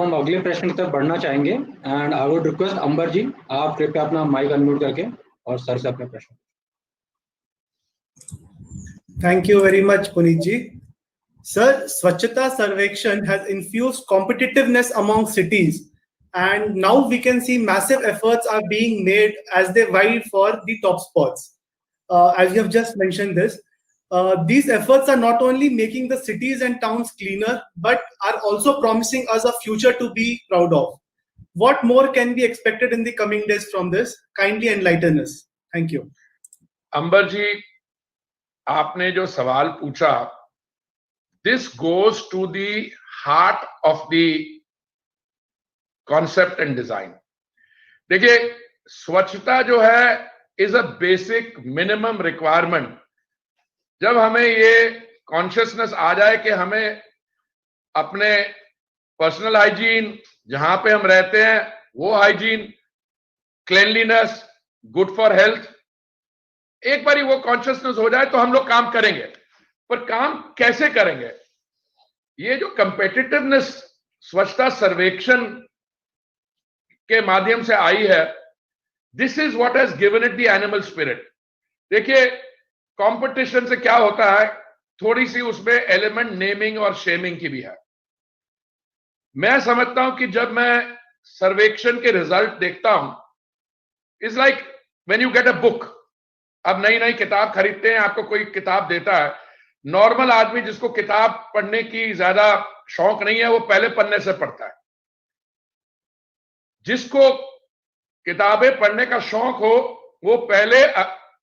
हम अगले प्रश्न की तरफ बढ़ना चाहेंगे एंड आई वुड रिक्वेस्ट अंबर जी, आप कृपया अपना माइक अनम्यूट करके और सर से अपने प्रश्न। Thank you very much, Puneet ji. Sir, Swachhata Sarvekshan has infused competitiveness among cities, and now we can see massive efforts are being made as they vie for the top spots. As you have just mentioned this, these efforts are not only making the cities and towns cleaner, but are also promising us a future to be proud of. What more can be expected in the coming days from this? Kindly enlighten us. Thank you. अंबर जी, आपने जो सवाल पूछा, this goes to the heart of the concept and design. देखिए, स्वच्छता जो है is a basic minimum requirement. जब हमें ये कॉन्शियसनेस आ जाए कि हमें अपने पर्सनल हाइजीन, जहां पे हम रहते हैं वो hygiene, cleanliness, good for health, एक बार वो कॉन्शियसनेस हो जाए तो हम लोग काम करेंगे। पर काम कैसे करेंगे? ये जो कंपेटिटिवनेस स्वच्छता सर्वेक्षण के माध्यम से आई है, this is what has given it the animal spirit. देखिए, कंपटीशन से क्या होता है, थोड़ी सी उसमें एलिमेंट नेमिंग और शेमिंग की भी है। मैं समझता हूं कि जब मैं सर्वेक्षण के रिजल्ट देखता हूं, it's like when you get a book. अब नई नई किताब खरीदते हैं, आपको कोई किताब देता है, नॉर्मल आदमी जिसको किताब पढ़ने की ज्यादा शौक नहीं है, वो पहले पन्ने से पढ़ता है। जिसको किताबें पढ़ने का शौक हो, वो पहले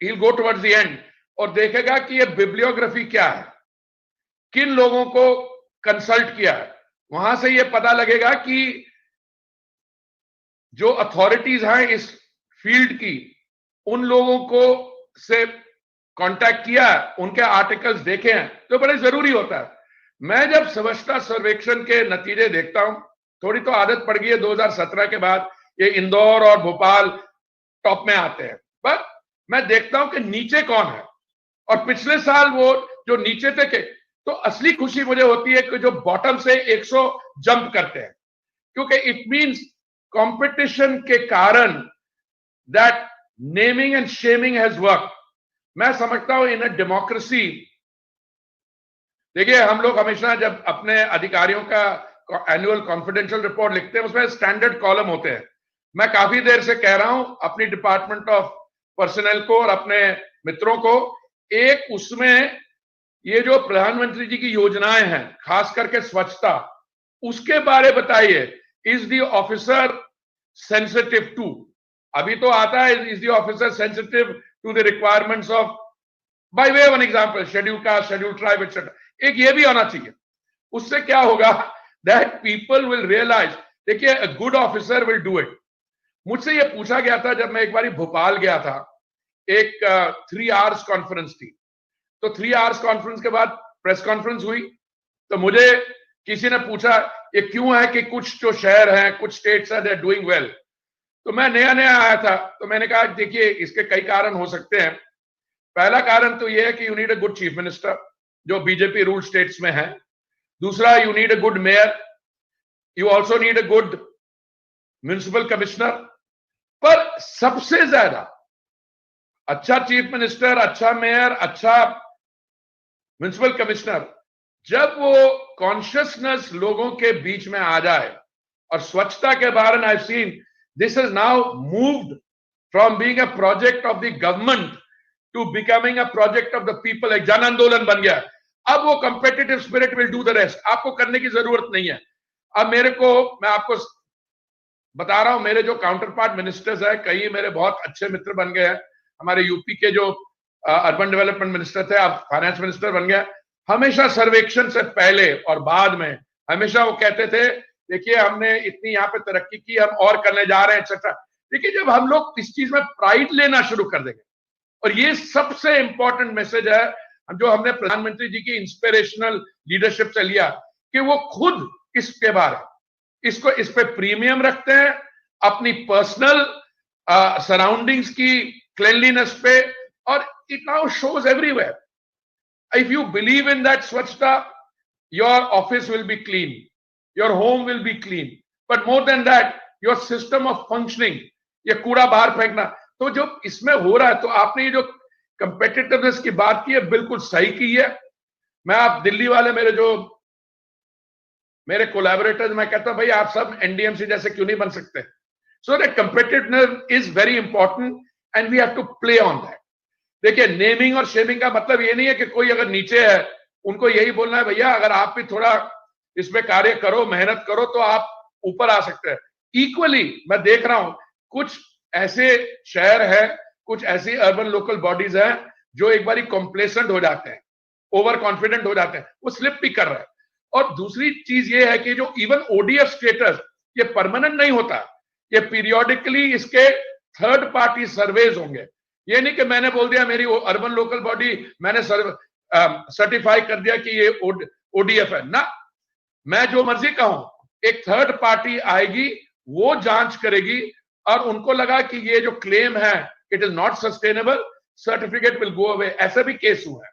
ही गो टुवर्ड्स द एंड और देखेगा कि ये बिब्लियोग्राफी क्या है, किन लोगों को कंसल्ट किया है। वहां से ये पता लगेगा कि जो अथॉरिटीज हैं इस फील्ड की, उन लोगों को से कांटेक्ट किया है, उनके आर्टिकल्स देखे हैं, तो बड़े जरूरी होता है। मैं जब स्वच्छता सर्वेक्षण के नतीजे देखता हूं, थोड़ी तो आदत पड़ गई है 2017 के बाद, ये इंदौर और भोपाल टॉप में आते हैं, पर मैं देखता हूं कि नीचे कौन है। और पिछले साल वो जो नीचे थे, तो असली खुशी मुझे होती है कि जो बॉटम से 100 जंप करते हैं, क्योंकि इट मींस कंपटीशन के कारण that naming and shaming has work. मैं समझता हूं इन अ डेमोक्रेसी, देखिए हम लोग हमेशा जब अपने अधिकारियों का एनुअल कॉन्फिडेंशियल रिपोर्ट लिखते हैं, उसमें स्टैंडर्ड कॉलम होते हैं। मैं काफी देर से कह रहा हूं अपनी डिपार्टमेंट ऑफ पर्सनल को और अपने मित्रों को, एक उसमें ये जो प्रधानमंत्री जी की योजनाएं हैं, खास करके स्वच्छता, उसके बारे बताइए। Is the officer sensitive to, अभी तो आता है is the officer sensitive to the requirements of, by way of an example, schedule caste, schedule tribe et cetera. एक ये भी आना चाहिए। उससे क्या होगा, दैट पीपल विल रियलाइज, देखिए a good officer will do it. मुझसे ये पूछा गया था जब मैं एक बार भोपाल गया था, एक 3 आवर्स कॉन्फ्रेंस थी, तो 3 आवर्स कॉन्फ्रेंस के बाद प्रेस कॉन्फ्रेंस हुई, तो मुझे किसी ने पूछा ये क्यों है कि कुछ जो शहर हैं, कुछ स्टेट्स हैं, दे आर डूइंग वेल। तो मैं नया नया आया था, तो मैंने कहा देखिए इसके कई कारण हो सकते हैं। पहला कारण तो ये है कि you need a good chief minister, जो बीजेपी रूल स्टेट्स में है। दूसरा, you need a good mayor, you also need a good municipal commissioner. पर सबसे ज्यादा अच्छा चीफ मिनिस्टर, अच्छा मेयर, अच्छा म्युनिसिपल कमिश्नर, जब वो कॉन्शियसनेस लोगों के बीच में आ जाए। और स्वच्छता के बारे में I seen this is now moved from being a project of the government to becoming a project of the people, एक जन आंदोलन बन गया। अब वो competitive spirit will do the rest, आपको करने की जरूरत नहीं है। अब मैं आपको बता रहा हूं, मेरे जो काउंटर पार्ट मिनिस्टर्स है, कई मेरे बहुत अच्छे मित्र बन गए हैं। हमारे यूपी के जो अर्बन डेवलपमेंट मिनिस्टर थे, अब फाइनेंस मिनिस्टर बन गया। हमेशा सर्वेक्षण से पहले और बाद में हमेशा वो कहते थे देखिए हमने इतनी यहाँ पे तरक्की की, हम और करने जा रहे हैं एक्सेट्रा। देखिए जब हम लोग इस चीज में प्राइड लेना शुरू कर देंगे, और ये सबसे इंपॉर्टेंट मैसेज है जो हमने प्रधानमंत्री जी की इंस्पिरेशनल लीडरशिप से लिया, कि वो खुद इसके बारे इस पे प्रीमियम रखते हैं, अपनी पर्सनल सराउंडिंग्स की क्लीनलीनेस पे, और it now shows everywhere. If you believe in that swachhata, your office will be clean, your home will be clean, but more than that your system of functioning, ये कूड़ा बाहर फेंकना, तो जो इसमें हो रहा है, तो आपने ये जो कंपेटिटिवनेस की बात की है बिल्कुल सही की है। मैं आप दिल्ली वाले मेरे कोलैबोरेटर्स, मैं कहता हूं भाई आप सब एनडीएमसी जैसे क्यों नहीं बन सकते। So the competitiveness is very important and we have to play on that. देखिए, नेमिंग और शेमिंग का मतलब ये नहीं है कि कोई अगर नीचे है उनको यही बोलना है भैया अगर आप भी थोड़ा इसमें कार्य करो, मेहनत करो तो आप ऊपर आ सकते हैं। इक्वली मैं देख रहा हूं कुछ ऐसे शहर है, कुछ ऐसी अर्बन लोकल बॉडीज हैं जो एक बारी कॉम्प्लेसेंट हो जाते हैं, ओवर कॉन्फिडेंट हो जाते हैं, वो स्लिप भी कर रहे हैं। और दूसरी चीज ये है कि जो इवन ओडीएफ स्टेटस ये परमानेंट नहीं होता, ये पीरियोडिकली इसके थर्ड पार्टी सर्वेज होंगे। ये नहीं कि मैंने बोल दिया मेरी अर्बन लोकल बॉडी मैंने सर्टिफाई कर दिया कि ये ओडीएफ है ना, मैं जो मर्जी कहूं, एक थर्ड पार्टी आएगी, वो जांच करेगी और उनको लगा कि ये जो क्लेम है it is not sustainable, certificate will go away. ऐसे भी केस हुआ है।